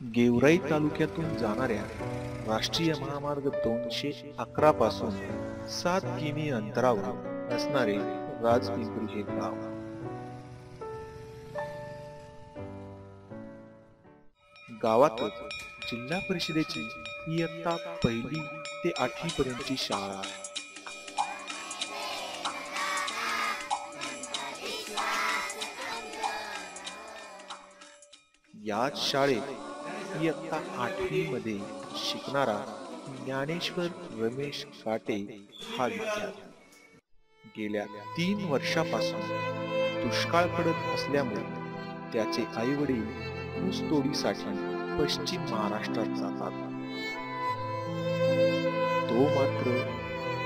गेवराई तालुक्यातून जाणाऱ्या राष्ट्रीय महामार्ग 211 पासून 7 किमी अंतरावर असणारे राजपिंपरी हे गाव. गावातच जिल्हा परिषदेची इयत्ता 1ली ते 8वी पर्यंतची शाळा आहे. याच शाळेत इयत्ता 8वी मध्ये शिकणारा ज्ञानेश्वर रमेश काटे हा विद्यार्थी गेल्या 3 वर्षापासून दुष्काळ पडत असल्यामुळे त्याचे आई वडील ऊसतोडीसाठी पश्चिम महाराष्ट्रात जातात. तो मात्र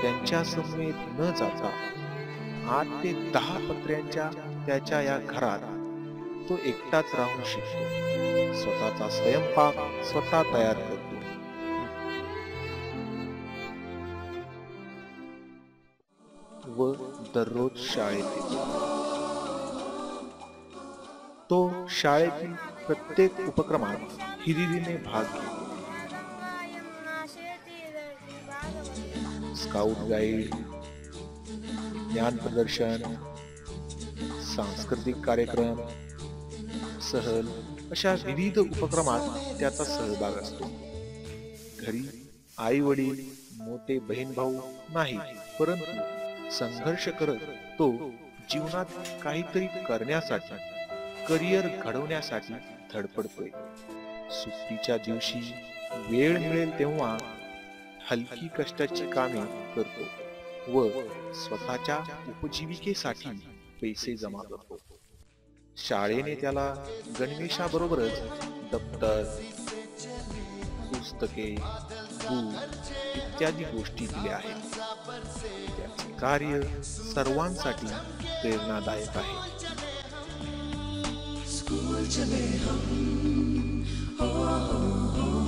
त्यांच्या समवेत न जाता 8 ते 10 पत्र्यांच्या त्याच्या या घरात तो एकटाच राहून शिकतो. स्वतःचा स्वयंपाक स्वतः तयार करतो व दररोज शाळेत येतो. तो शाळेतील प्रत्येक उपक्रमात हिरिरीने भाग घेतो. स्काउट गाईड, ज्ञान प्रदर्शन, सांस्कृतिक कार्यक्रम, सहल अशा विविध उपक्रमात त्याचा सहभाग असतो. घरी आई वडील, मोठे बहीण भाऊ नाही, परंतु संघर्ष करत तो जीवनात काहीतरी करण्यासाठी, करिअर घडवण्यासाठी धडपडतोय. सुट्टीच्या दिवशी वेळ मिळेल तेव्हा हलकी कष्टाची कामे करतो व स्वतःच्या उपजीविकेसाठी पैसे जमा करतो. शाळेने त्याला गणवेशाबरोबरच दप्तर, पुस्तके, बूट इत्यादी गोष्टी दिल्या आहेत. त्याचे कार्य सर्वांसाठी प्रेरणादायक आहे. स्कूल चले हम, हो, हो, हो.